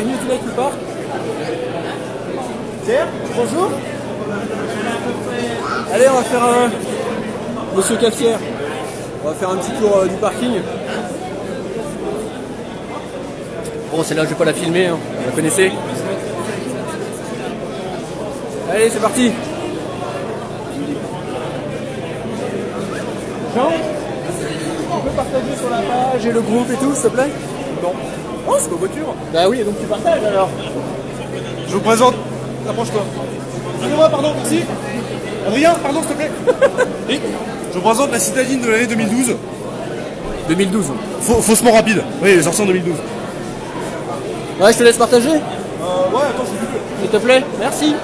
bienvenue à tous Light Park. Pierre, bonjour. Allez, on va faire Monsieur Caffière. On va faire un petit tour du parking. Bon, celle-là, je vais pas la filmer, hein. Vous la connaissez. Allez, c'est parti. Jean, on peut partager sur la page et le groupe et tout, s'il te plaît? Non. Oh, c'est vos voitures. Bah oui, donc tu partages alors. Je vous présente. Approche-toi. Excusez-moi, pardon, merci. Adrien, pardon, s'il te plaît. Oui. Je vous présente la citadine de l'année 2012. 2012. Faussement rapide. Oui, elle est sortie en 2012. Ouais, je te laisse partager. Ouais, attends, s'il te plaît. S'il te plaît, merci.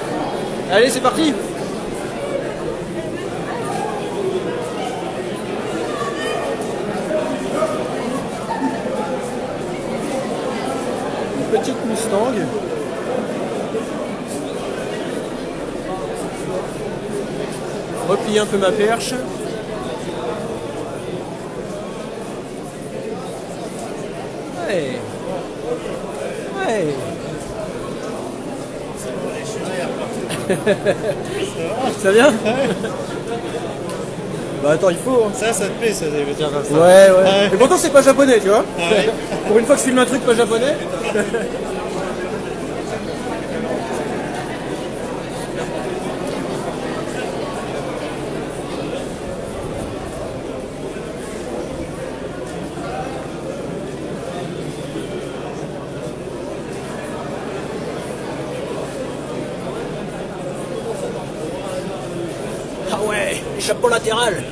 Allez, c'est parti. Une petite Mustang. Replier un peu ma perche. Ouais. Ouais. Ça vient? Bah attends, il faut. Hein. Ça te plaît, ça veut dire ça. Ouais. Et pourtant c'est pas japonais, tu vois. Ouais. Pour une fois que je filme un truc pas japonais. Ah ouais, chapeau latéral.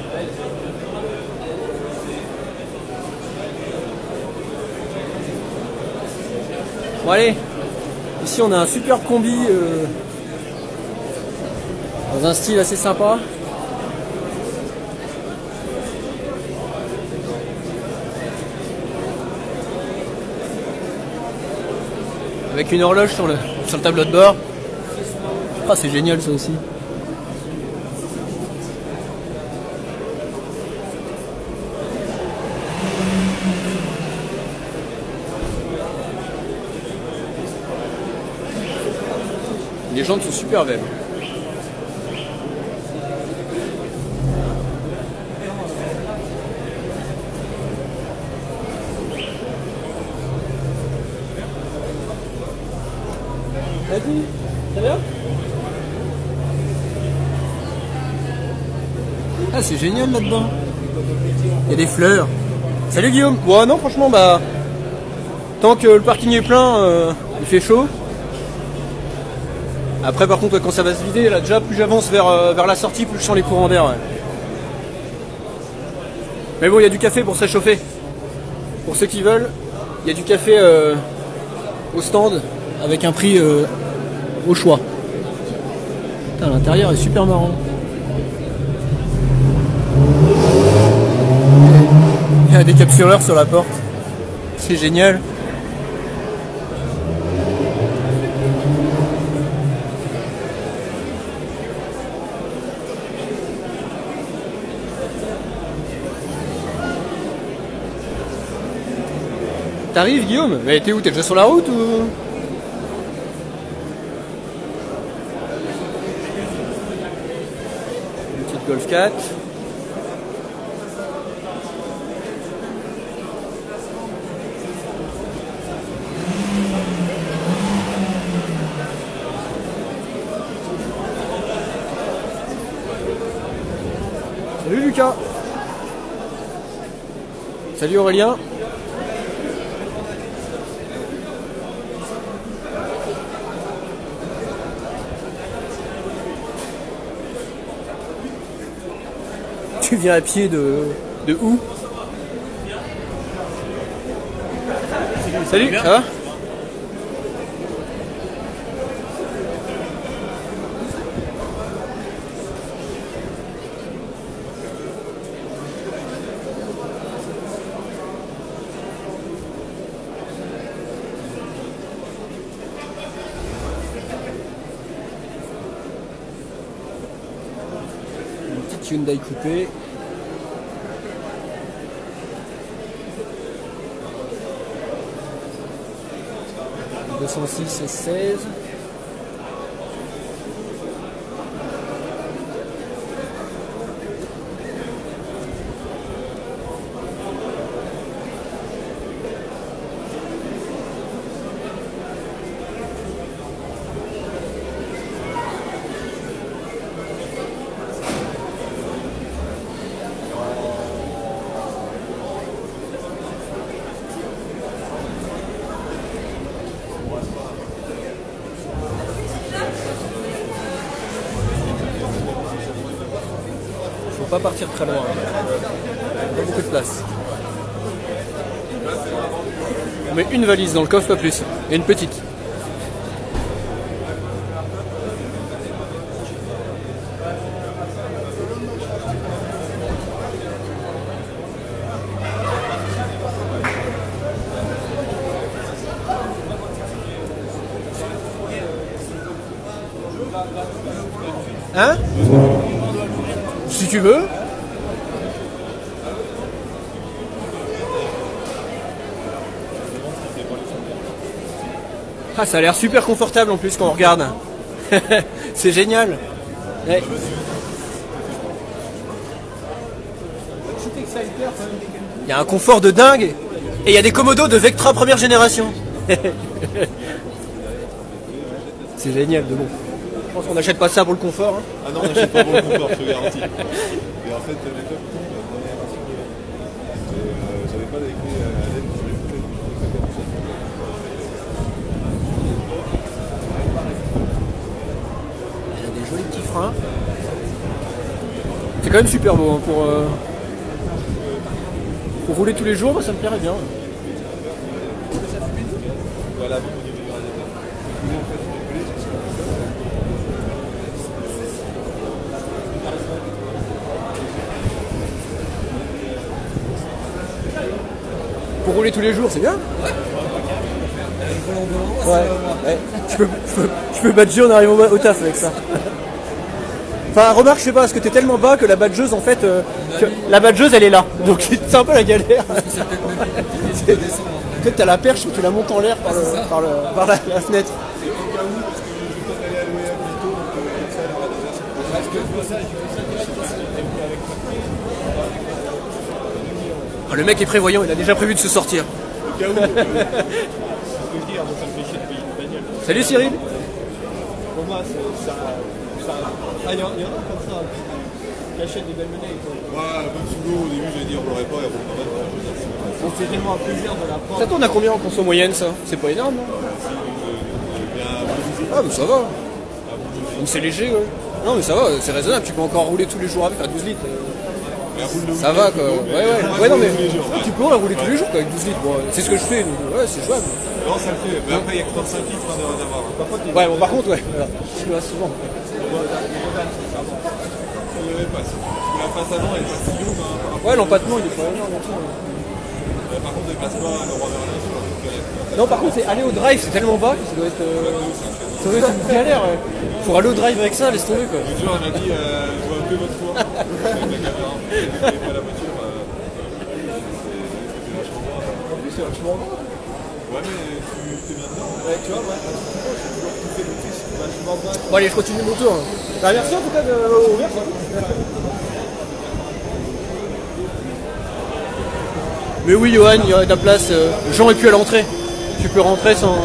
Bon allez, ici on a un super combi dans un style assez sympa. Avec une horloge sur le tableau de bord. Ah c'est génial ça aussi. Les jantes sont super belles. Vas-y, ça va? Ah c'est génial là-dedans. Il y a des fleurs. Salut Guillaume. Ouais non franchement bah tant que le parking est plein, il fait chaud. Après par contre quand ça va se vider, là déjà plus j'avance vers la sortie, plus je sens les courants d'air. Ouais. Mais bon il y a du café pour se réchauffer. Pour ceux qui veulent, il y a du café au stand avec un prix au choix. Putain, l'intérieur est super marrant. Il y a des capsuleurs sur la porte. C'est génial. T'arrives Guillaume? Mais t'es où? T'es déjà sur la route ou? Une petite Golf 4. Salut Lucas. Salut Aurélien. Tu viens à pied de où? Salut, ça va? Une petite Hyundai coupée. 206 et 16. Faut pas partir très loin. Pas beaucoup de place. On met une valise dans le coffre, pas plus. Et une petite. Hein? Si tu veux. Ah, ça a l'air super confortable en plus quand on regarde. C'est génial. Ouais. Il y a un confort de dingue. Et il y a des commodos de Vectra première génération. C'est génial de bon. Je pense qu'on n'achète pas ça pour le confort. Hein. Ah non, on n'achète pas pour le confort, je te garantis. Et en fait, les clubs j'avais pas les clés à l'aide, je l'ai fait. Il y a des jolis petits freins. C'est quand même super beau hein, pour rouler tous les jours, moi, ça me plairait bien. Voilà. Pour rouler tous les jours, c'est bien. Ouais. Je peux badger en arrivant au taf avec ça. Enfin, remarque, je sais pas, parce que t'es tellement bas que la badgeuse, en fait, la badgeuse, elle est là. Donc c'est un peu la galère. Peut-être t'as la perche, tu la montes en l'air par la fenêtre. Ah, le mec est prévoyant, il a déjà prévu de se sortir. Salut Cyril. Pour moi, il y en a comme ça qui achètent des belles monnaies. Ouais, comme sous l'eau, au début, j'allais dire, on l'aurait pas, et après, on va Bon, c'est tellement un plaisir de la prendre. Ça tourne à combien en conso moyenne ça? C'est pas énorme, non? Ah, mais ça va. Donc c'est léger, ouais. Non, mais ça va, c'est raisonnable. Tu peux encore rouler tous les jours avec à 12 litres. Ça va quoi. Ouais, non mais tu peux la rouler tous les jours quoi, avec 12 litres. Bon, c'est ce que je fais, donc ouais, c'est jouable. Non, ça le fait. Mais après, il y a que 35 litres de réservoir. Ouais, bon, par contre, ouais. Voilà. Je le reste souvent. La face avant, elle est pas si longue. Ouais, l'empattement, il est pas énorme. Par contre, déplace pas le roi Merlin sur la galère. Non, par contre, c'est aller au drive, c'est tellement bas que ça doit être une galère. Ouais. Pour aller au drive avec ça, laisse tomber quoi. Le jour, elle m'a dit, je vois que votre fois. Avec la caméra. Et pas la voiture. C'était vachement bien. En plus, c'est vachement bon. Ouais, mais tu fais bien dedans. Ouais, tu vois, ouais, tu fais le plus, vachement bien. Bon, allez, je continue mon tour. Bah, merci en tout cas d'ouvrir. Mais oui, Johan, il y a de la place. Jean est plus à l'entrée. Tu peux rentrer sans.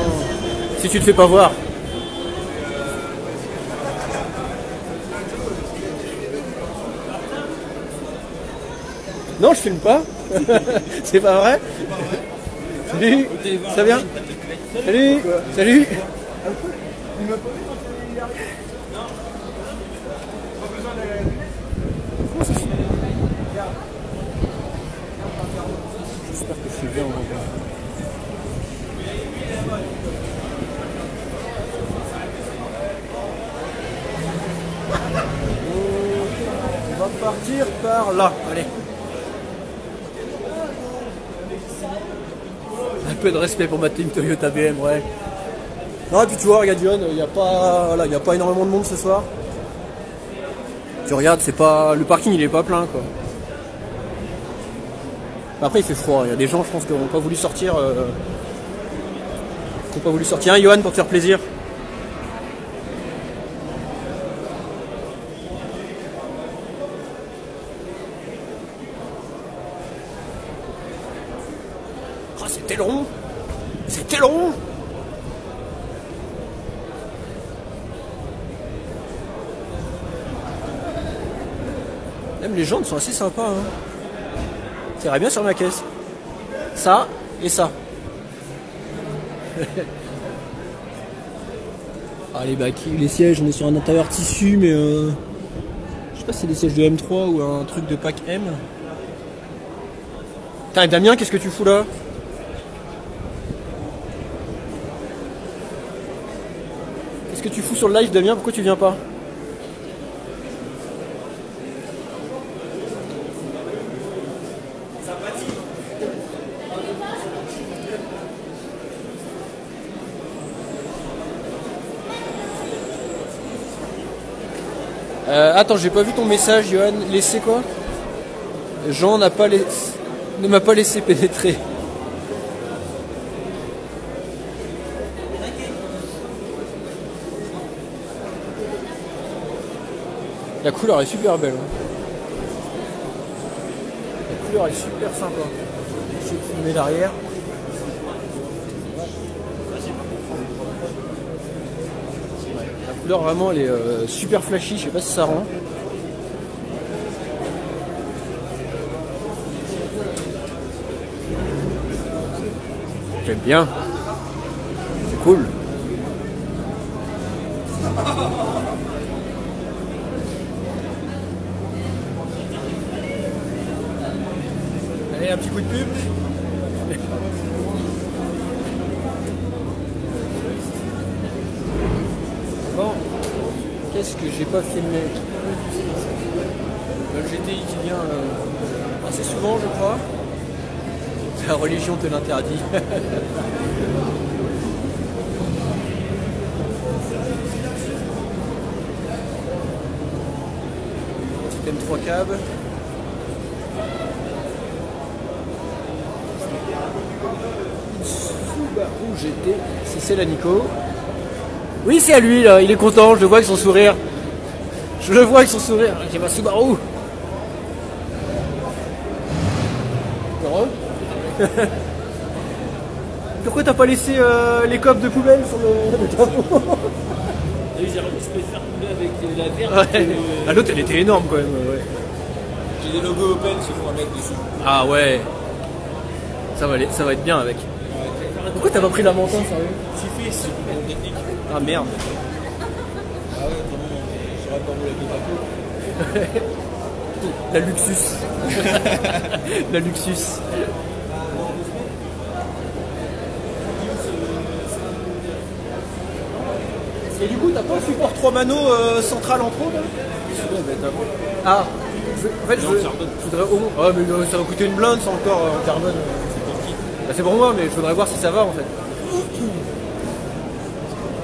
Si tu te fais pas voir. Non, je filme pas. C'est pas vrai. Salut. Ça va bien? Salut. Salut. J'espère que je suis bien en vrai. On va partir par là. Allez. Un peu de respect pour ma team Toyota BM, ouais. Non, et puis tu vois, regarde John, il n'y a pas énormément de monde ce soir. Tu regardes, c'est pas. Le parking il est pas plein quoi. Après il fait froid, il y a des gens je pense qui n'ont pas voulu sortir Qui n'ont pas voulu sortir. Tiens, Johan, pour te faire plaisir. Oh, c'était long. C'était long. Même les jantes sont assez sympas. Hein. Ça irait bien sur ma caisse. Ça et ça. Ah, les bacs, les sièges, on est sur un intérieur tissu, mais je sais pas si c'est des sièges de M3 ou un truc de pack M. Putain, Damien, qu'est-ce que tu fous là? Qu'est-ce que tu fous sur le live, Damien? Pourquoi tu viens pas? Attends, j'ai pas vu ton message, Johan. Laissez quoi? Jean n'a pas ne m'a pas laissé pénétrer. La couleur est super belle. Hein. La couleur est super sympa. Je vais filmer l'arrière. La couleur vraiment elle est super flashy, je sais pas si ça rend. J'aime bien. C'est cool. Allez, un petit coup de pub. Bon, qu'est-ce que j'ai pas filmé? Le GTI qui vient assez souvent, je crois. La religion te l'interdit. Petit M3 cab. Subaru GT. C'est la Nico. Oui, c'est à lui là. Il est content. Je le vois avec son sourire. Je le vois avec son sourire. J'ai ma Subaru. Heureux. Pourquoi t'as pas laissé les copes de poubelle sur le capot? J'ai réussi à faire couler avec la verte. Ouais. Ah, l'autre elle était énorme quand même. Ouais. J'ai des logos Open, c'est pour mettre dessus. Ah ouais. Ça va être bien avec. Pourquoi t'as pas pris la menton, sérieux? Si fait, c'est une technique. Ah merde. Ah ouais, vraiment, je saurais pas où la capot. La Luxus. La Luxus. Et du coup, t'as pas un support 3 manos central en trop là? Ah, en fait, je voudrais au moins. Ah, mais ça va coûter une blinde, ça encore en carbone. Bah, c'est pour moi, mais je voudrais voir si ça va en fait.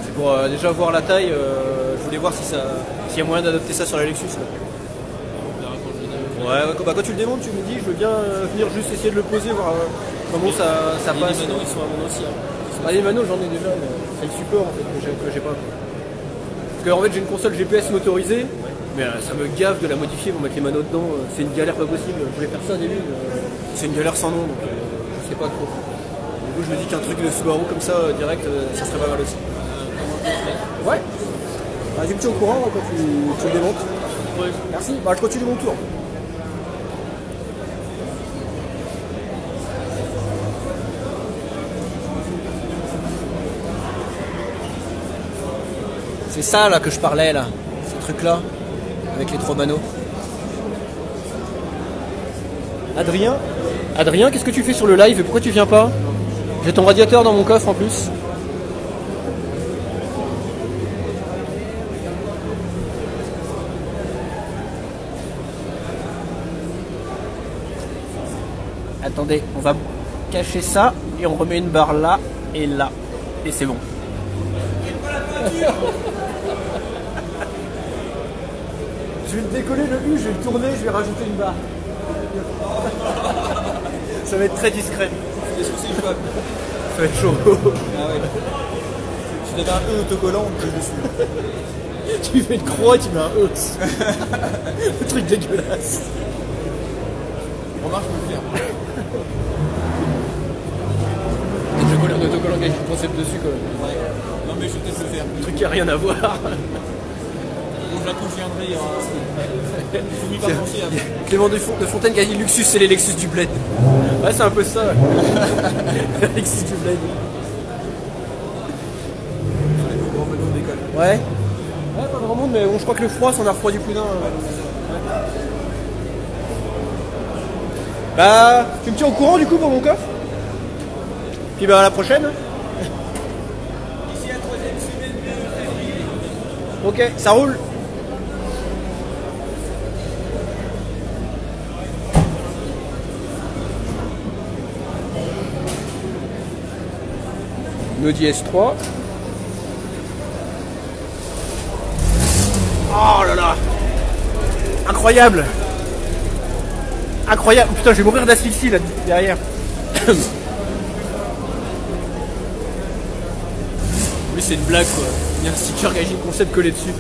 C'est pour déjà voir la taille. Je voulais voir si s'il y a moyen d'adapter ça sur la Lexus. Là. Ouais, bah, quand tu le démontes, tu me dis, je veux bien venir juste essayer de le poser, voir comment ça passe. Les manos, ils sont à mon aussi. Hein. Ah, les manos, j'en ai déjà, mais c'est le support en fait que j'ai pas. Parce que en fait, j'ai une console GPS motorisée, mais ça me gave de la modifier pour mettre les manos dedans. C'est une galère pas possible. Je voulais faire ça au début, c'est une galère sans nom, donc je sais pas trop. Du coup, je me dis qu'un truc de Subaru comme ça, direct, ça serait pas mal aussi. Ouais. Bah, tu me tiens au courant quand tu le démontes. Ouais. Merci. Bah, je continue mon tour. C'est ça là que je parlais là, ces trucs là, avec les 3 manos. Adrien, qu'est-ce que tu fais sur le live et pourquoi tu viens pas? J'ai ton radiateur dans mon coffre en plus. Attendez, on va cacher ça et on remet une barre là et là. Et c'est bon. Je vais le décoller le U, je vais le tourner, je vais rajouter une barre. Ça va être très discret. Est-ce que c'est jouable? Ça va être chaud. Ah ouais. Si t'avais un E autocollant, on te dessus. Tu fais une croix et tu mets un E. Le truc dégueulasse. Remarque, je peux le faire. Je colle un autocollant avec le concept dessus quoi. Ouais. Non mais je vais peut-être le faire. Un truc qui a rien à voir. Donc je la conviendrai. Je n'y pas penser à. Clément de Fontaine qui a dit Luxus c'est les Lexus du bled. Ouais c'est un peu ça. Lexus du bled. Ouais. Ouais pas grand monde mais bon je crois que le froid ça en a refroidi plus d'un. Bah tu me tiens au courant du coup pour mon coffre. Puis bah à la prochaine. Ici la 3e semaine de février. Ok ça roule. Audi S3. Oh là là. Incroyable. Incroyable. Putain, je vais mourir d'asphyxie là derrière. Oui, c'est une blague quoi. Il y a un sticker Gaijin Concept collé dessus.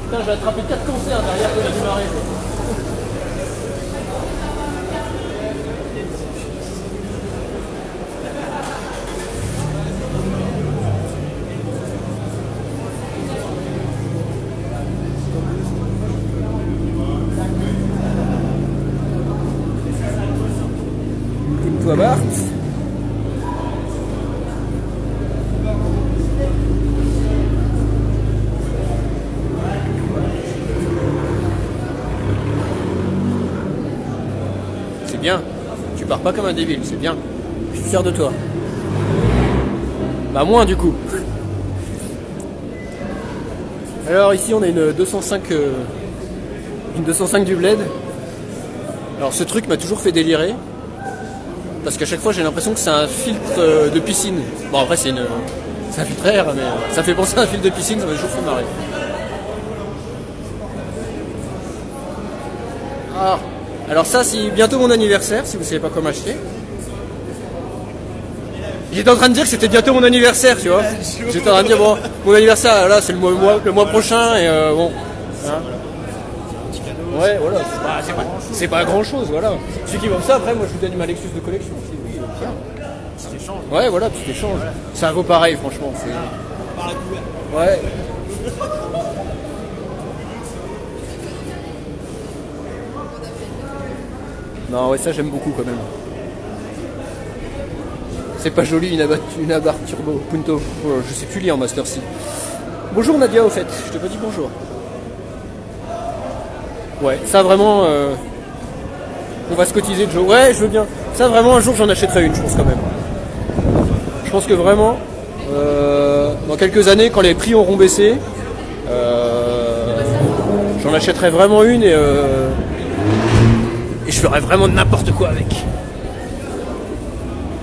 Putain, j'ai attrapé 4 cancers derrière que j'ai démarré. Toi Bart. C'est bien. Tu pars pas comme un débile, c'est bien. Je suis fier de toi. Bah moins du coup. Alors ici on a une 205 du bled. Alors ce truc m'a toujours fait délirer. Parce qu'à chaque fois j'ai l'impression que c'est un filtre de piscine. Bon après c'est un filtre air mais ça fait penser à un filtre de piscine, ça m'a toujours fait marrer. Ah, alors ça c'est bientôt mon anniversaire si vous savez pas quoi m'acheter. J'étais en train de dire que c'était bientôt mon anniversaire tu vois. J'étais en train de dire bon mon anniversaire là c'est le mois prochain et bon. Hein. Ouais, voilà, c'est pas grand chose, voilà. Ceux qui vendent ça, après, moi je vous donne ma Lexus de collection. Oui, tiens. Petit échange. Ouais, voilà, petit échange. Voilà. Ça vaut pareil, franchement. Par la couleur. Ouais. Non, ouais, ça j'aime beaucoup quand même. C'est pas joli une Abarth Turbo Punto. Je sais plus lire en Master C. Bonjour Nadia, au fait. Je t'ai pas dit bonjour. Ouais, ça vraiment, on va se cotiser de Joe. Ouais, je veux bien. Ça vraiment, un jour, j'en achèterai une, je pense quand même. Je pense que vraiment, dans quelques années, quand les prix auront baissé, j'en achèterai vraiment une et je ferai vraiment n'importe quoi avec.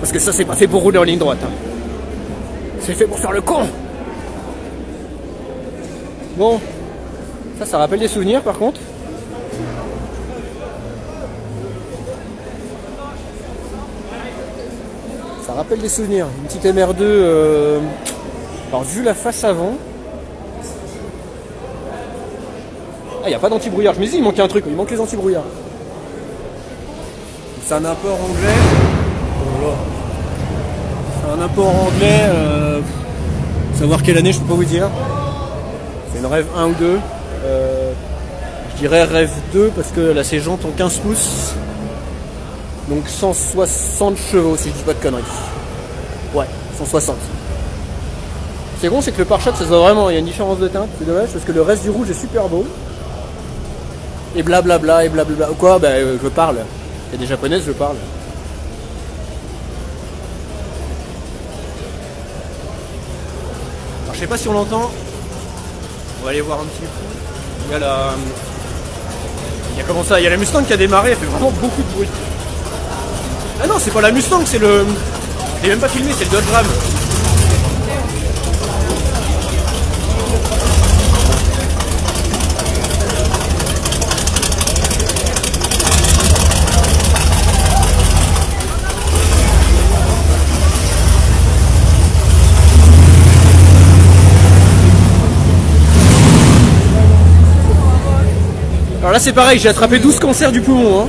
Parce que ça, c'est pas fait pour rouler en ligne droite. Hein. C'est fait pour faire le con. Bon, ça rappelle des souvenirs par contre. Ça rappelle des souvenirs. Une petite MR2. Alors, vu la face avant. Ah, il n'y a pas d'anti-brouillard. Je me dis, il manquait un truc. Il manque les anti-brouillards. C'est un import anglais. Voilà. C'est un import anglais. Savoir quelle année, je peux pas vous dire. C'est une Rêve 1 ou 2. Je dirais Rêve 2 parce que là, ces jantes ont 15 pouces. Donc 160 chevaux si je dis pas de conneries. Ouais, 160. C'est bon, c'est que le pare-choc ça se voit vraiment, il y a une différence de teinte, c'est dommage parce que le reste du rouge est super beau. Et blablabla, et blablabla. Quoi bah je parle. Il y a des japonaises, je parle. Alors je sais pas si on l'entend. On va aller voir un petit peu. Il y a la. Il y a comment ça? Il y a la Mustang qui a démarré, elle fait vraiment beaucoup de bruit. Ah non, c'est pas la Mustang, c'est le... Je l'ai même pas filmé, c'est le Dodge Ram. Alors là c'est pareil, j'ai attrapé 12 cancers du poumon. Hein.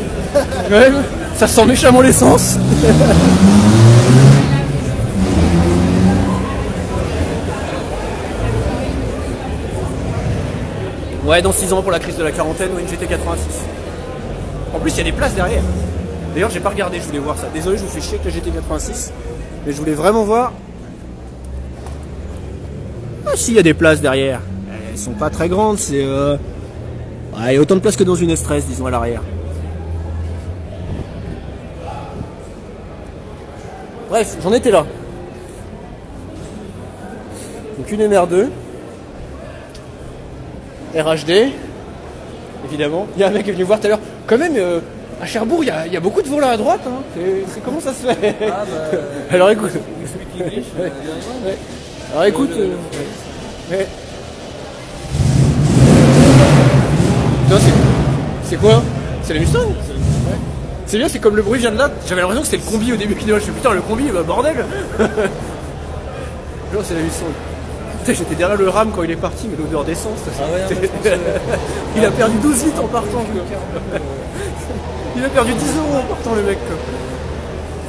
Quand même, ça sent méchamment l'essence. Ouais, dans 6 ans pour la crise de la quarantaine ou une GT86. En plus, il y a des places derrière. D'ailleurs, j'ai pas regardé, je voulais voir ça. Désolé, je vous fais chier avec la GT86. Mais je voulais vraiment voir. Ah si, il y a des places derrière. Elles sont pas très grandes, c'est... il y a autant de place que dans une S13, disons, à l'arrière. Bref, j'en étais là. Donc une MR2. RHD. Évidemment. Il y a un mec qui est venu voir tout à l'heure. Quand même, à Cherbourg, il y a beaucoup de volants à droite. Hein. C'est comment ça se fait? Ah bah, alors écoute. Ouais. Alors écoute. Ouais. C'est quoi? C'est la Mustang? Ouais. C'est bien, c'est comme le bruit vient de là. J'avais l'impression que c'était le combi au début qui démarre. Je me suis dit, putain, le combi, bah bordel. Non, c'est la Mustang. J'étais derrière le RAM quand il est parti, mais l'odeur d'essence, il a perdu 12 litres en partant. Il a perdu 10 € en partant, le mec.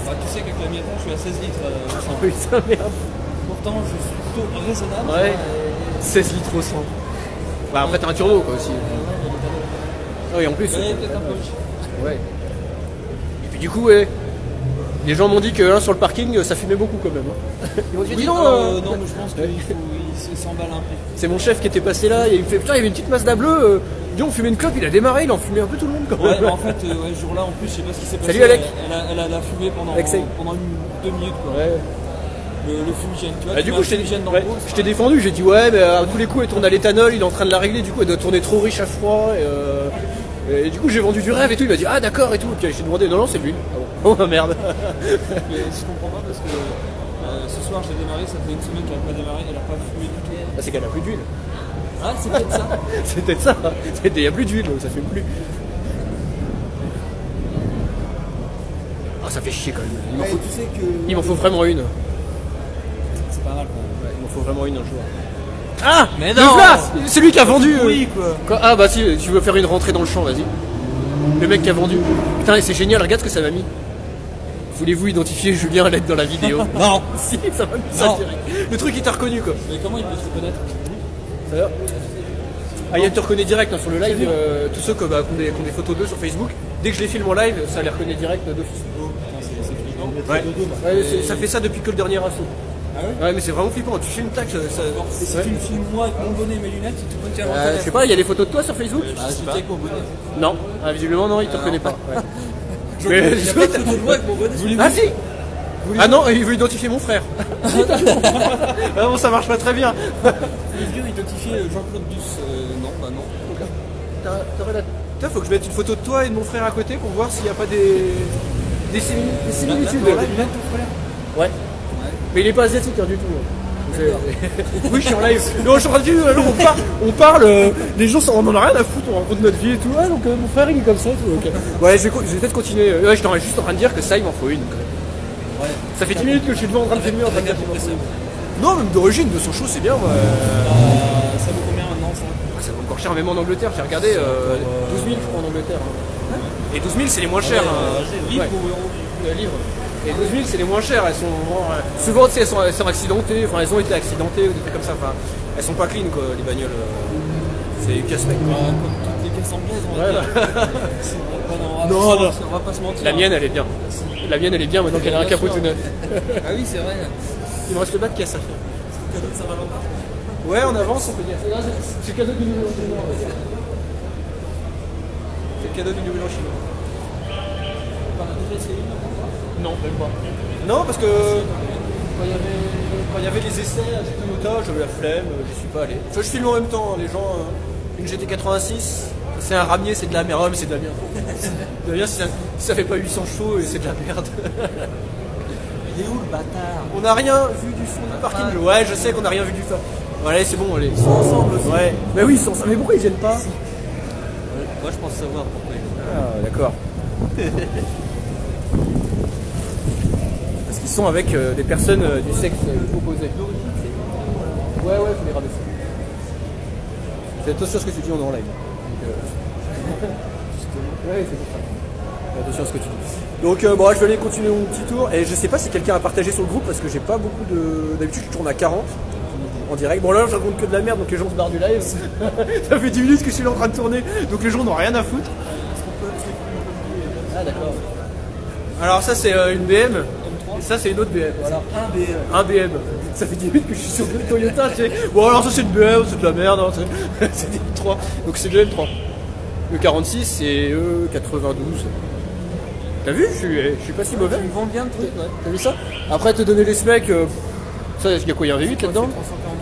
Bah, tu sais qu'avec la Miata, je suis à 16 litres. Oui, ça merde. Pourtant, je suis plutôt raisonnable. Ouais. 16 litres au 100. Bah, après, t'as un turbo quoi aussi. Oui, en plus. Ouais, peut-être un peu. Ouais. Et puis, du coup, ouais. Les gens m'ont dit que là, sur le parking, ça fumait beaucoup quand même. Ils m'ont dit, Oui, non, non, mais je pense qu'il s'emballe un peu. c'est mon chef qui était passé là et il me fait putain, il y avait une petite Mazda bleue. Dis, on fumait une clope, il a démarré, il en fumait un peu tout le monde quand même. Ouais, bah en fait, ouais, ce jour-là, en plus, je sais pas ce qui s'est passé. Salut, Alec. Elle a fumé pendant 2 minutes quoi. Ouais. Le fumigène, tu vois. Bah, du coup, je t'ai défendu, j'ai dit ouais, mais à tous les coups, elle tourne à l'éthanol, il est en train de la régler, du coup, elle doit tourner trop riche à froid. Et du coup, j'ai vendu du rêve et tout. Il m'a dit ah d'accord et tout. Puis j'ai demandé non, c'est de l'huile. Ah bon. Oh merde. Mais je comprends pas parce que ce soir j'ai démarré, ça fait une semaine qu'elle n'a pas démarré, elle n'a pas fumé du tout. Ah, c'est qu'elle a plus d'huile. Ah, c'est peut-être ça. C'est peut-être ça. Il n'y a plus d'huile, ça fume plus. Ah, ça fait chier quand même. Il m'en faut vraiment une. C'est pas mal quand même. Ouais, il m'en faut vraiment une un jour. Ah, mais non, non, c'est lui qui a vendu. Oui quoi. Ah bah si, tu veux faire une rentrée dans le champ, vas-y. Le mec qui a vendu. Putain, c'est génial, regarde ce que ça m'a mis. Voulez-vous identifier Julien Alette dans la vidéo? Non. Si, ça m'a mis ça direct. Le truc il t'a reconnu quoi. Mais comment il peut se reconnaître? Ça va. Ah, il te reconnaît direct hein, sur le live, tous ceux qui ont des photos d'eux sur Facebook, dès que je les filme en live, ça les reconnaît direct d'office. C'est flippant. Ouais. Ça fait ça depuis que le dernier assaut. Ah ouais? Ouais, mais c'est vraiment flippant, tu filmes tac, Et si tu me filmes moi avec mon bonnet et mes lunettes, tu te vois qu'il y a un je sais pas, il y a des photos de toi sur Facebook? Ah, je sais pas avec mon bonnet. Non, visiblement non, il te reconnaît pas. Ouais. Mais il n'y a pas de photo de moi avec mon bonnet. Ah si. Ah non, il veut identifier mon frère. Ah bon, ça marche pas très bien. Les vieux identifier Jean-Claude Duss. Non, bah non. Putain, faut que je mette une photo de toi et de mon frère à côté pour voir s'il n'y a pas des similitudes. Ouais. Mais il est pas asiatique hein, du tout. Oui, je suis en live. Non, je suis en train de dire, on parle, les gens on en a rien à foutre, on raconte notre vie et tout. Ah, donc mon frère il est comme ça. Tout, okay. Ouais, je vais peut-être continuer. Ouais, je suis juste en train de dire que ça, il m'en faut une. Ouais. Ça fait 10 minutes que je suis devant en train de filmer en train de dire qu'il m'en faut une. Non, même d'origine, 200 chevaux, c'est bien. Ouais. Ça vaut combien maintenant ça? Ça vaut encore cher, même en Angleterre. J'ai regardé 12 000 je crois en Angleterre. Hein. Et 12 000 c'est les moins chers. Livre ou euro? Livre. Et 12 000 c'est les moins chères, elles sont souvent tu sais, elles sont accidentées, enfin elles ont été accidentées ou des trucs comme ça, enfin elles sont pas clean quoi les bagnoles, c'est casse-mec quoi. Comme toutes les caisses anglaises on va dire. Non, on va pas se mentir. La mienne elle est bien. La mienne elle est bien maintenant qu'elle a un capot tout neuf. Ah oui c'est vrai. Il me reste le bas de caisse à faire. C'est le cadeau de Saint-Valentin. Ouais on avance on peut dire. C'est le cadeau du nouvel an chinois. C'est le cadeau du nouvel an chinois. Non, même pas. Non, parce que quand il y avait les essais à Toyota, j'avais la flemme, j'y suis pas allé. Je filme en même temps, les gens, une GT86, c'est un ramier, c'est de la merde. Oh, mais c'est de la merde. De la merde si ça fait pas 800 chevaux et c'est de la merde. Il est où le bâtard? On n'a rien vu du fond du parking. Ouais, je sais qu'on n'a rien vu du fond. Allez, c'est bon, allez. Ils sont ensemble aussi. Ouais. Mais oui, ils sont ensemble. Mais pourquoi ils viennent pas? Moi je pense savoir pourquoi ils viennent. Ah, d'accord. Parce qu'ils sont avec des personnes du sexe opposé. Ouais, je les rabaisse. C'est tout ça ce que tu dis en live. Ouais, c'est pour ça. Fais attention à ce que tu dis. Donc bon, je vais aller continuer mon petit tour. Et je sais pas si quelqu'un a partagé sur le groupe parce que j'ai pas beaucoup de. D'habitude, je tourne à 40 en direct. Bon, là, je raconte que de la merde donc les gens se barrent du live. Ça fait 10 minutes que je suis là en train de tourner donc les gens n'ont rien à foutre. Ah, d'accord. Alors, ça, c'est une BM. Et ça, c'est une autre BM. Voilà, un BM. Ça fait 10 minutes que je suis sur le Toyota. Tu sais. Bon, alors, ça, c'est une BM, c'est de la merde. Hein, c'est des M3. Donc, c'est le M3. Le 46 et E92. T'as vu, je suis pas si mauvais. Ils vendent bien le truc, ouais. T'as vu ça? Après te donner les specs, ça, il y a quoi? Il y a un V8 là-dedans?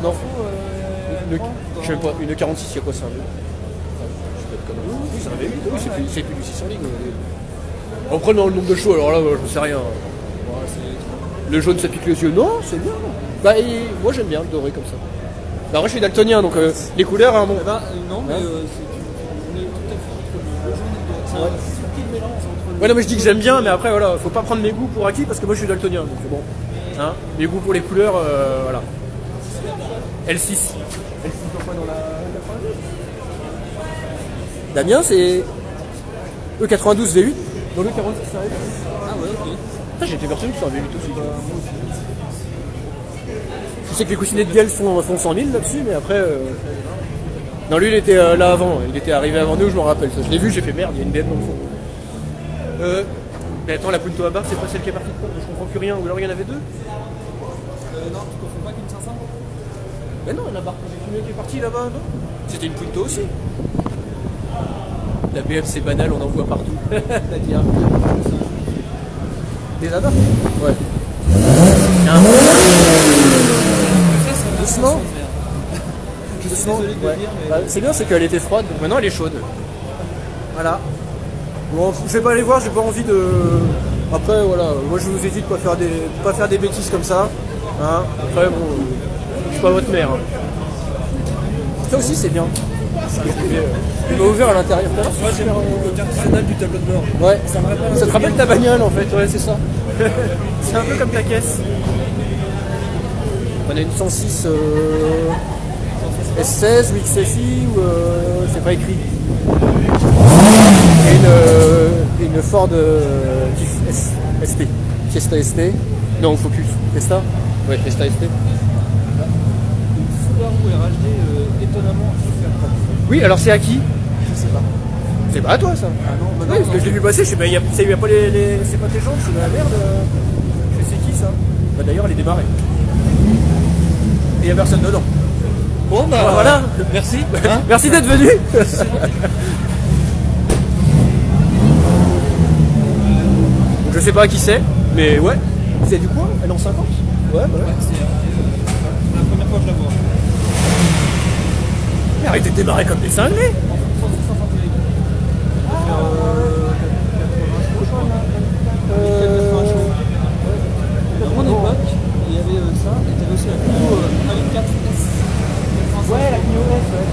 Non. Je sais même pas, une 46, il y a quoi? C'est un V8? Oui, c'est un V8, oui, c'est plus du 600 lignes. Après, dans le nombre de chevaux, alors là, je sais rien. Le jaune, ça pique les yeux. Non, c'est bien. Bah, moi, j'aime bien le doré comme ça. Bah, après, je suis daltonien, donc les couleurs, hein, bon. Non, mais on est tout à fait entre le jaune et le. C'est un petit mélange entre. Ouais, non, mais je dis que j'aime bien, mais après, voilà, faut pas prendre mes goûts pour acquis parce que moi, je suis daltonien, donc bon. Hein, mes goûts pour les couleurs, voilà. L6. L6, pourquoi dans la 92? Damien, c'est E92 V8. Dans le 46, ça arrive. Ah ouais, ok. J'étais persuadé que c'est un V8 aussi. Je sais que les coussinets de Biel font 100 000 là-dessus, mais après. Non, lui, il était là avant. Il était arrivé avant nous, je m'en rappelle. Ça, je l'ai vu, j'ai fait merde, il y a une BM dans le fond. Mais attends, la Punto Abarth, c'est pas celle qui est partie de quoi? Je comprends plus rien. Ou alors il y en avait deux? Non, tu confonds pas qu'une 500? Mais non, la barre qui est partie là-bas, non? C'était une Punto aussi. La BF c'est banal, on en voit partout. C'est-à-dire. Des Abarth? Ouais. Doucement. Doucement. Ouais. Bah, c'est bien, c'est qu'elle était froide, donc maintenant elle est chaude. Voilà. Bon, je vais pas aller voir, j'ai pas envie de. Après, voilà, moi je vous ai dit de pas faire des bêtises comme ça. Hein. Après, bon, je suis pas votre mère. Hein. Ça aussi, c'est bien. Il m'a ouvert à l'intérieur. Moi, j'aime le côté artisanal du tableau de bord. Ouais, ça te rappelle ta bagnole en fait, ouais, c'est ça. C'est un peu comme ta caisse. On a une 106 S16 ou XFI ou c'est pas écrit. Et une Ford ST. Fiesta ST. Non, Focus. Fiesta? Ouais, Fiesta ST. Une Subaru RHD étonnamment super propre. Oui, alors c'est à qui? Je sais pas. C'est pas à toi ça? Ah non, bah non, Oui, parce que je l'ai vu passer, je sais pas, y a pas c'est pas tes jambes, c'est de la merde. Je sais c'est qui ça? Bah d'ailleurs elle est démarrée. Et il y a personne dedans. Bon bah voilà. Merci. Hein, merci d'être venu. Je sais pas qui c'est, mais ouais. C'est du coin? Elle est en 50? Ouais, bah ouais. C'est la première fois que je la vois. Mais arrêtez de démarrer comme des cinglés. Dans mon époque, il y avait ça, et il y avait aussi la Clio 1.4 S. Ouais, la Clio S, ouais.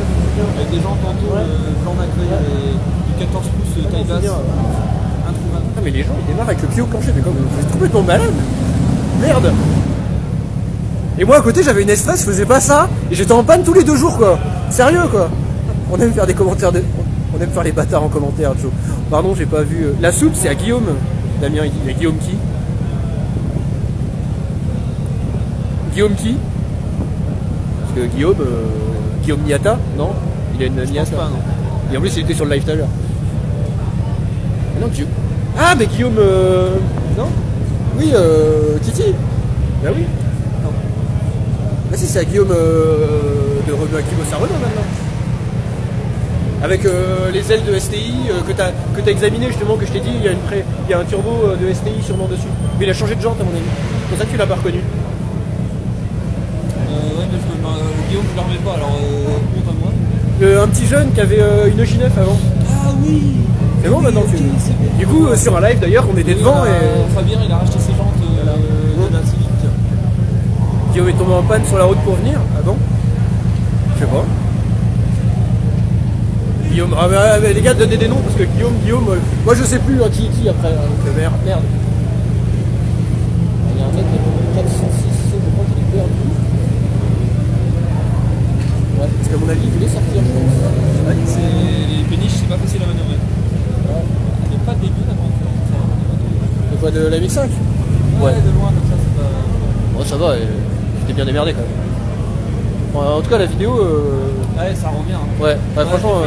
Avec des gens tantôt blanc nacré et du 14 pouces taille basse. Introuvable. Ah mais les gens ils démarrent avec le Clio plancher, mais comme vous êtes complètement malade. Merde. Et moi à côté j'avais une S13, je faisais pas ça, et j'étais en panne tous les 2 jours quoi. Sérieux quoi. On aime faire des commentaires on aime faire les bâtards en commentaire, Joe. Pardon, j'ai pas vu. La soupe c'est à Guillaume. Damien il dit. Il y a Guillaume qui? Guillaume qui? Parce que Guillaume Niata, non? Il a une Niata. Pas, non. Et en plus il était sur le live tout à l'heure. Non, Guillaume. Ah mais Guillaume non? Oui, Titi. Bah oui. Non. Bah si, c'est à Guillaume de Renault qui bosse à Renault maintenant. Avec les ailes de STI que t'as examiné justement, que je t'ai dit, il y a un turbo de STI sûrement dessus. Mais il a changé de jante à mon avis. C'est pour ça que tu l'as pas reconnu. Ouais, mais Guillaume, je ne le remets pas, alors honte à moi. Un petit jeune qui avait une G9 avant. Ah oui. C'est bon maintenant okay, c'est bon. Du coup, sur un live d'ailleurs, on était devant et. Fabien, il a racheté ses jantes de la Civic. Guillaume est tombé en panne sur la route pour venir. Ah bon? Je sais pas. Guillaume, ah bah, les gars, donnez des noms parce que Guillaume, moi je sais plus qui après. Donc, merde. Il y a un mec qui a 406, je crois qu'il est perdu. Ouais, parce qu'à mon avis, il voulait sortir, je pense. Ouais, les péniches, c'est pas facile à manœuvrer. de la MX5. Ouais, de loin comme ça, c'est pas. Bon, ça va, j'étais bien démerdé quand même. Bon, en tout cas, la vidéo. Ouais, ça rend bien. Hein. Ouais, franchement,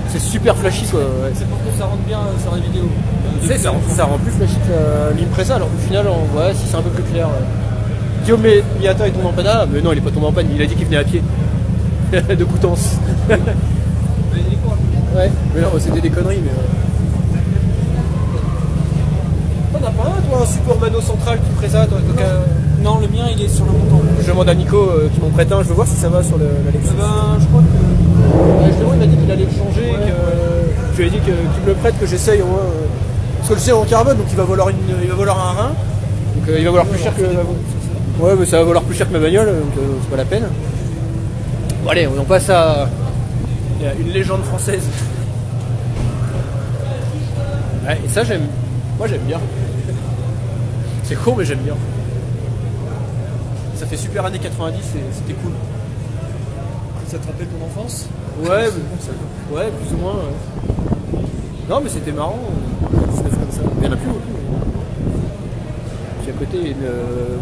c'est super flashy quoi. Ouais. C'est pour que ça rentre bien sur la vidéo. Tu sais, ça rend plus flashy que l'Impreza, alors au final, ouais, si c'est un peu plus clair. Guillaume Miata est tombé en panne. Ah, mais non, il est pas tombé en panne, il a dit qu'il venait à pied. De Coutances. Ouais, mais non, c'était des conneries, mais. T'en as pas un, toi, un support mano central qui Impreza, toi, Non, le mien il est sur le montant. Je demande à Nico qui m'en prête un, je veux voir si ça va sur la Lexus. Je crois que. Justement, il m'a dit qu'il allait le changer, que je lui ai dit qu'il me le prête, que j'essaye au moins. Parce que le c'est en carbone, donc il va valoir un rein. Donc il va valoir plus cher que. Ouais, mais ça va valoir plus cher que ma bagnole, donc c'est pas la peine. Bon, allez, on passe à une légende française. Ouais, et ça, moi, j'aime bien. C'est court, mais j'aime bien. Ça fait super années 90, c'était cool. Ça te rappelle ton enfance? Ouais, ouais, plus ou moins. Ouais. Non, mais c'était marrant. Comme ça. Il y en a plus beaucoup. Puis à côté, il y a une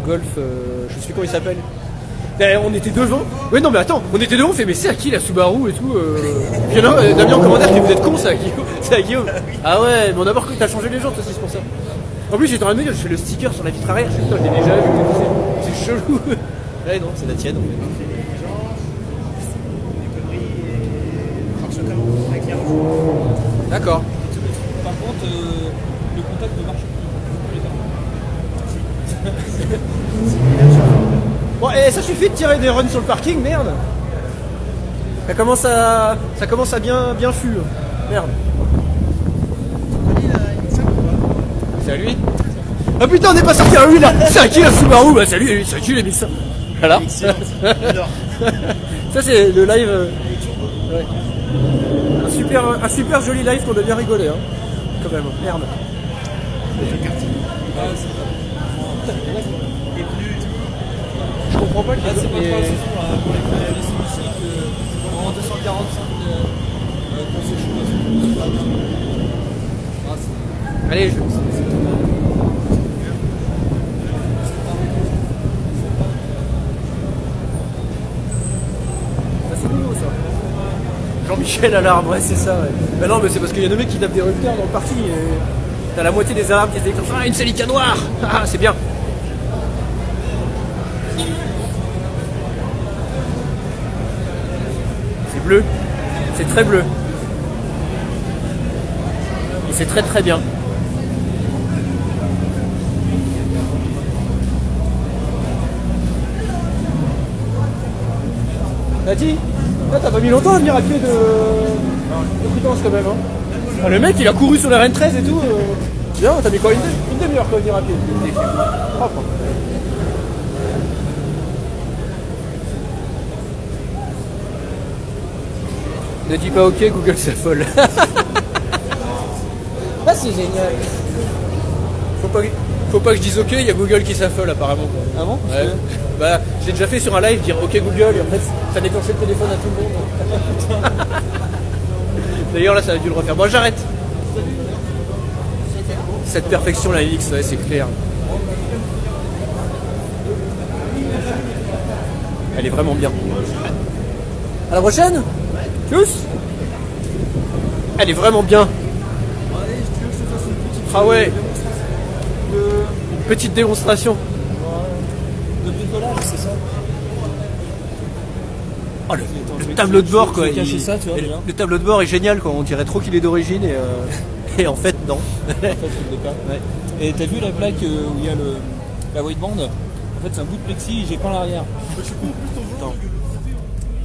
Golf, je sais plus comment il s'appelle. On était devant. Ouais, non, mais attends, on était devant, on fait, mais c'est à qui la Subaru et tout Puis il y en a Damien en commentaire qui vous êtes con, c'est à Guillaume. C'est à Guillaume. Ah ouais, mais on a d'abord que t'as changé les jantes aussi, c'est pour ça. En plus, j'étais en train de me dire, je fais le sticker sur la vitre arrière, je sais pas, je l'ai déjà vu. C'est chelou. Ouais, non, c'est la tienne en fait. D'accord. Par contre, le contact ne marche plus. Bon, et ça suffit de tirer des runs sur le parking, merde. Ça commence à bien fuir. Merde. C'est à lui. Ah putain, on est pas sorti à lui là. C'est à qui la Subaru? Bah salut, c'est à qui les 1100? Voilà. Ça c'est le live. Ouais. Un super joli live qu'on a bien rigolé, hein. Quand même, merde. Je comprends pas que c'est pas trop pour les musique en 245 pour ces choses. Allez, c'est nouveau ça. Jean-Michel Alarme, ouais c'est ça ouais. Bah non mais c'est parce qu'il y a des mecs qui tapent des rupteurs dans le parking et t'as la moitié des alarmes qui se déclenchent. Ah, une Celica noire. Ah c'est bien. C'est bleu. C'est très bleu. Et c'est très très bien. T'as dit? Là t'as pas mis longtemps à venir à pied de Coutances quand même hein. Ah, le mec il a couru sur la RN13 et tout. Bien, t'as mis quoi une demi-heure pour venir à pied. Propre. Ne dis pas ok, Google s'affole. Ah c'est génial. Faut pas que je dise ok, il y a Google qui s'affole apparemment. Ah bon? Ouais. Bah j'ai déjà fait sur un live dire ok Google et en fait ça déclenchait le téléphone à tout le monde. D'ailleurs là ça a dû le refaire. Bon j'arrête. Cette perfection la X, ouais, c'est clair. Elle est vraiment bien. À la prochaine. Tchuss. Elle est vraiment bien. Ah ouais. Une petite démonstration. De bricolage, c'est ça. Oh, le tableau de bord quoi. Ça, tu vois, le tableau de bord est génial quoi. On dirait trop qu'il est d'origine et en fait non. En fait, ouais. Et t'as vu la plaque où il y a la white band? En fait c'est un bout de plexi et j'ai peint l'arrière. Attends.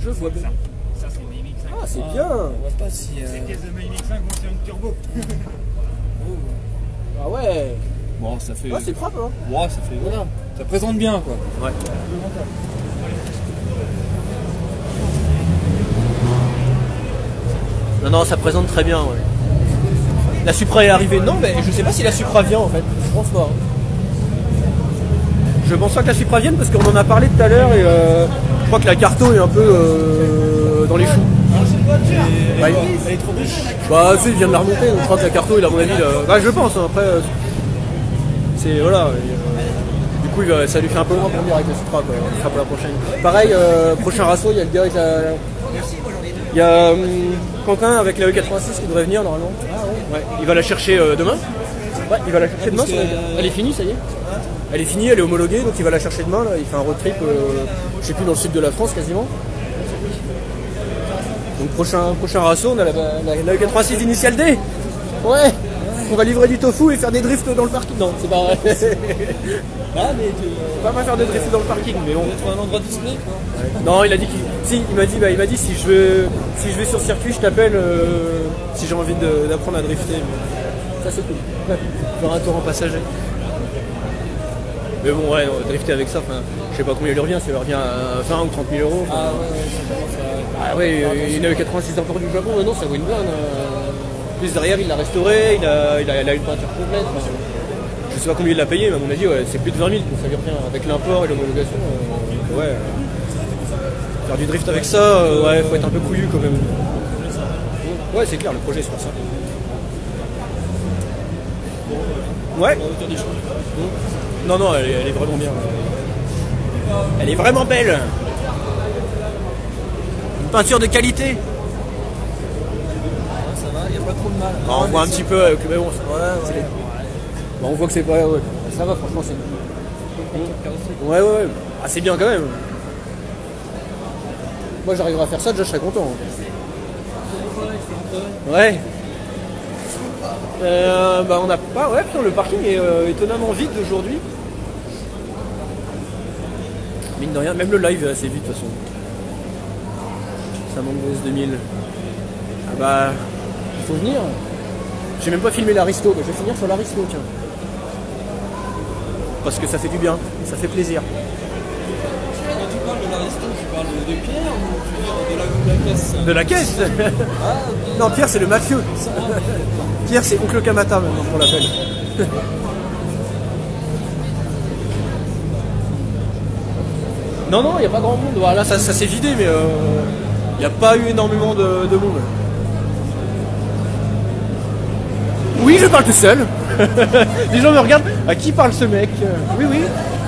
Je vois bien. Ça c'est une MX5. Ah c'est bien. On voit pas si. C'est une pièce de MX5 montée en turbo. Ah ouais. Bon, ça fait. Ah c'est propre hein. Ouais, ça fait. Voilà. Ça présente bien quoi. Ouais. Non, ça présente très bien, ouais. La Supra est arrivée. Non, mais je sais pas si la Supra vient en fait. Je pense pas. Je pense pas que la Supra vienne parce qu'on en a parlé tout à l'heure et je crois que la Carto est un peu dans les choux. Elle est trop belle. Bah, tu sais, il vient de la remonter, donc je crois que la Carto, il a à mon avis. Bah, je pense, hein, après. c'est voilà. Du coup, ça lui fait un peu loin pour venir avec la Supra, quoi. On le fera pour la prochaine. Pareil, prochain rasso, il y a le gars avec la. Il y a Quentin avec la E86 qui devrait venir normalement. Ouais. Il va la chercher demain. Ouais, il va la chercher demain. Elle est finie, ça y est. Elle est finie, elle est homologuée, donc il va la chercher demain. Là. Il fait un road trip, je sais plus, dans le sud de la France quasiment. Donc prochain rasso, on a la E86 Initial D. Ouais. On va livrer du tofu et faire des drifts dans le parking. Non, c'est pas vrai. Ah, mais tu On va pas faire de drift dans le parking, mais bon. vas trouver un endroit display, quoi. Non, il a dit il m'a dit si je vais sur circuit, je t'appelle si j'ai envie d'apprendre à drifter. Ça c'est cool. Faire un tour en passager. Mais bon, ouais, drifter avec ça, je sais pas combien il lui revient, ça lui revient à 20 ou 30 000 euros. Ah ouais, ça commence à... Ah ouais, il avait 86 imports du Japon, maintenant ça vaut une bonne. Plus derrière, il l'a restauré, il a une peinture complète. Je sais pas combien il l'a payé, mais à mon avis, ouais, c'est plus de 20 000 que ça lui revient avec l'import et l'homologation. Ouais. Faire du drift avec ça, ouais, faut être un peu couillu quand même. Ouais, c'est clair, le projet c'est pour ça. Ouais. Non, non, elle est vraiment bien. Elle est vraiment belle. Une peinture de qualité. Ça va, il n'y a pas trop de mal. Non, on voit un petit peu, mais bon, bon, on voit que c'est pas... Ouais. Ça va, franchement, c'est... Ouais. Ah, c'est bien quand même. Moi, j'arriverai à faire ça, déjà, je serais content. Ouais. Bah, on n'a pas... Ouais, putain, le parking est étonnamment vide aujourd'hui. Mine de rien, même le live est assez vite, de toute façon. Ça manque de S2000. Ah bah... Il faut venir. J'ai même pas filmé l'Aristo, mais je vais finir sur l'Aristo, tiens. Parce que ça fait du bien, ça fait plaisir. Quand tu parles de l'Aristo, tu parles de Pierre ou tu veux dire de la caisse? De la caisse. Non, Pierre c'est le mafieux. Pierre c'est Oncle Kamata maintenant qu'on l'appelle. Non, il n'y a pas grand monde. Voilà, ça s'est vidé, mais il n'y a pas eu énormément de monde. Oui, je parle tout seul. Les gens me regardent. À qui parle ce mec? Oui,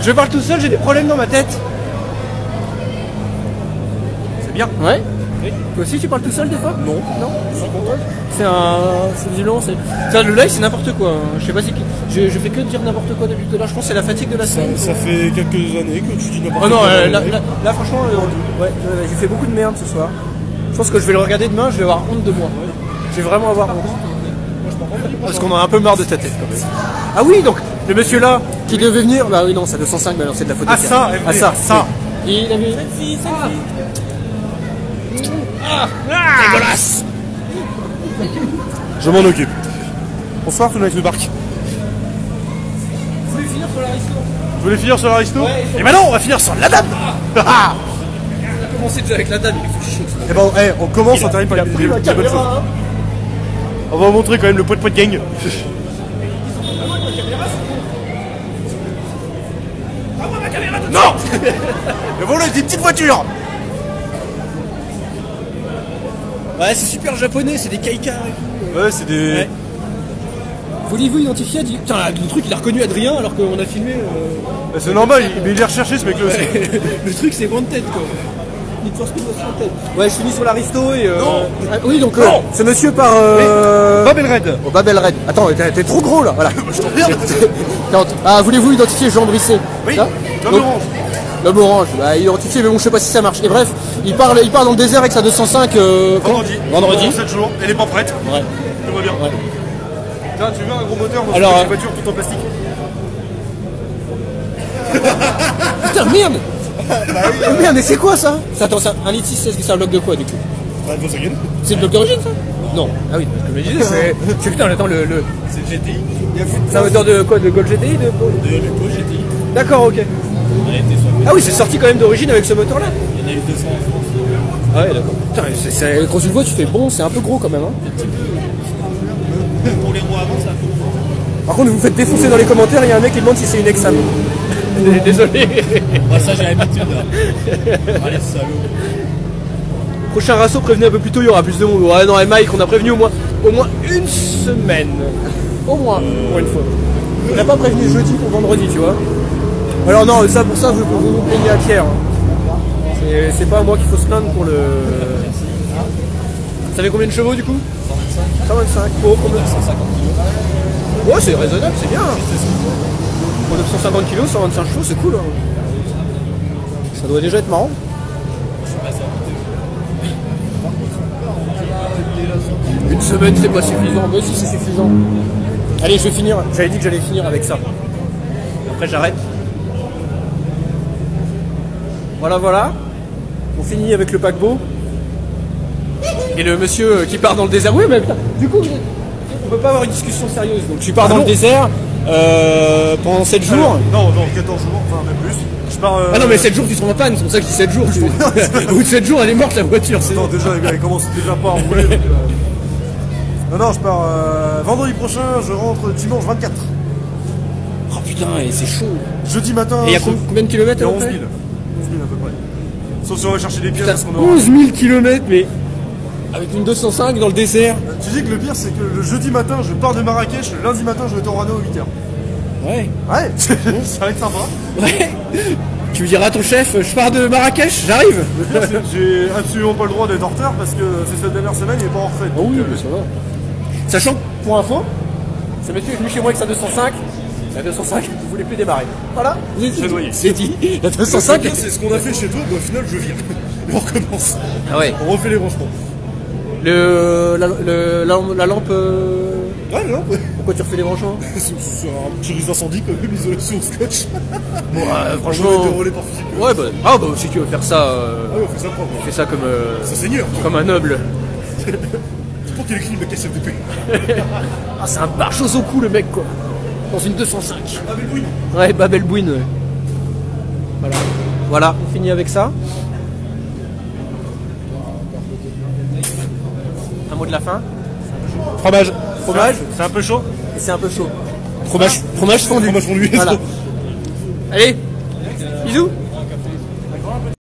je parle tout seul, j'ai des problèmes dans ma tête. C'est bien. Ouais. Oui. Toi aussi, tu parles tout seul des fois? Non. C'est violent. Ça, le live, c'est n'importe quoi. Je sais pas si. Je fais que dire n'importe quoi depuis tout à l'heure. Je pense que c'est la fatigue de la scène. Ça fait quelques années que tu dis n'importe quoi. Oh non, là, franchement, ouais, j'ai fait beaucoup de merde ce soir. Je pense que je vais le regarder demain, je vais avoir honte de moi. Je vais vraiment avoir honte. Parce qu'on a un peu marre de ta tête quand même. Ah oui, donc le monsieur là qui devait venir, bah oui, non, c'est 205, mais alors c'est de la faute de Pierre. Ça. Il avait une fille, dégueulasse. Je m'en occupe. Bonsoir, tout le monde avec le barque. Vous voulez finir sur l'Aristo? Vous voulez finir sur l'Aristo? Ouais. Et maintenant, on va finir sur la dame. On a commencé déjà avec la dame, il fait chier. Et ben, on commence, on termine par les bonnes choses. On va vous montrer quand même le poids de gang. Non. Mais voilà, des petites voitures. Ouais, c'est super japonais, c'est des kaikars. Ouais, c'est des... Ouais. Voulez-vous identifier Putain, le truc il a reconnu Adrien alors qu'on a filmé. Bah, c'est normal, mais il est recherché ce mec là aussi. Le truc c'est one tête quoi. Need for Speed en tête. Ouais, je finis sur l'Aristo et. Non. Oui, donc ce monsieur par. Babel Red. Oh, Babel Red. Attends, t'es trop gros là, voilà. Je t'emmerde. Ah, voulez-vous identifier Jean Brisset? Oui, là l'homme donc, orange. L'homme orange, bah identifié, mais bon, je sais pas si ça marche. Et bref, il part dans le désert avec sa 205. Vendredi. 7 jours, elle est pas prête. Ouais. Tout va bien. Ouais. Tiens, tu veux un gros moteur dans Alors, une voiture tout en plastique? Putain, merde. Merde, mais c'est quoi ça? Attends, un litre 6, est-ce que c'est un bloc de quoi du coup? Bah, Volkswagen. C'est le bloc d'origine ça? Non. Ah oui, parce que je me disais, c'est putain, attends, C'est le GTI. c'est un moteur de quoi? De Golf GTI? De Lupo GTI. D'accord, ok. Ah oui, c'est sorti quand même d'origine avec ce moteur là? Il y en a eu 200 en France. Ah ouais, d'accord. Putain, quand tu le vois, tu fais bon, c'est un peu gros quand même. Hein. Pour les mois avant, ça a fait. Par contre, vous faites défoncer dans les commentaires, il y a un mec qui demande si c'est une Exam. Désolé. Moi, ça, j'ai l'habitude. Allez, salaud. Prochain rasso, prévenez un peu plus tôt, il y aura plus de monde. Ouais, non, et Mike, on a prévenu au moins une semaine. Au moins, pour une fois. Il n'a pas prévenu jeudi pour vendredi, tu vois. Alors non, ça pour ça, vous vous plaignez à Pierre. C'est pas à moi qu'il faut se plaindre pour le... Ça fait combien de chevaux du coup 125. Oh, combien 150 kg. Ouais, c'est raisonnable, c'est bien. Pour 950 kg, 125 chevaux, c'est cool. Hein. Ça doit déjà être marrant. Une semaine, c'est pas suffisant. Mais si, c'est suffisant. Allez, je vais finir. J'avais dit que j'allais finir avec ça. Après, j'arrête. Voilà, voilà. On finit avec le paquebot. Et le monsieur qui part dans le désert. Oui, mais putain, du coup, on peut pas avoir une discussion sérieuse. Donc, tu pars dans le désert pendant 7 jours. Non, 14 jours, enfin même plus. Je pars. Ah non, mais 7 jours, tu seras en panne. C'est pour ça que je dis 7 jours. Au bout de 7 jours, elle est morte la voiture. Non, déjà, elle commence déjà pas à rouler. Donc, non, je pars vendredi prochain, je rentre dimanche 24. Oh putain, et c'est chaud. Jeudi matin. Et il y a combien de kilomètres Il y a à peu 11 000. près 11 000 à peu près. Sauf si on va chercher des pièces. Putain, Parce qu'on aura... 11 000 km, mais avec une 205 dans le désert. Tu dis que le pire, c'est que le jeudi matin, je pars de Marrakech, le lundi matin, je vais être au Rano à 8h. Ouais. Ouais, ça va être sympa. Ouais. Tu lui diras à ton chef, je pars de Marrakech, j'arrive. Le pire, c'est que j'ai absolument pas le droit d'être en retard parce que c'est cette dernière semaine, il est pas en retraite. Oh oui, donc, mais ça va. Sachant que, pour info, ce monsieur est venu chez moi avec sa 205. La 205, vous voulez plus démarrer. Voilà, J'ai noyé. c'est dit. La Le 205, pire, c'est ce qu'on a fait chez toi, mais au final, je viens. Et on recommence. ah ouais. On refait les branchements. La lampe. Ouais, non, ouais. Pourquoi tu refais les branchements? C'est un petit risque d'incendie quand même, isolation au scotch. Bon, On franchement. va mettre des relais par fusil. Ouais, bah, ah, bah, si tu veux faire ça, Ah ouais, on fait ça propre. fais ça comme, C'est seigneur. comme un noble. C'est pour qu'il écrit le KSFDP. Ah, c'est un barchos au cou, le mec, quoi. Dans une 205. Ah, mais oui. Ouais, Babel Bouine, ouais. Voilà. Voilà, on finit avec ça. Un mot de la fin. Fromage. Fromage. C'est un peu chaud. Et c'est un peu chaud. Fromage fondu. Fromage fondu. Voilà. Allez, bisous.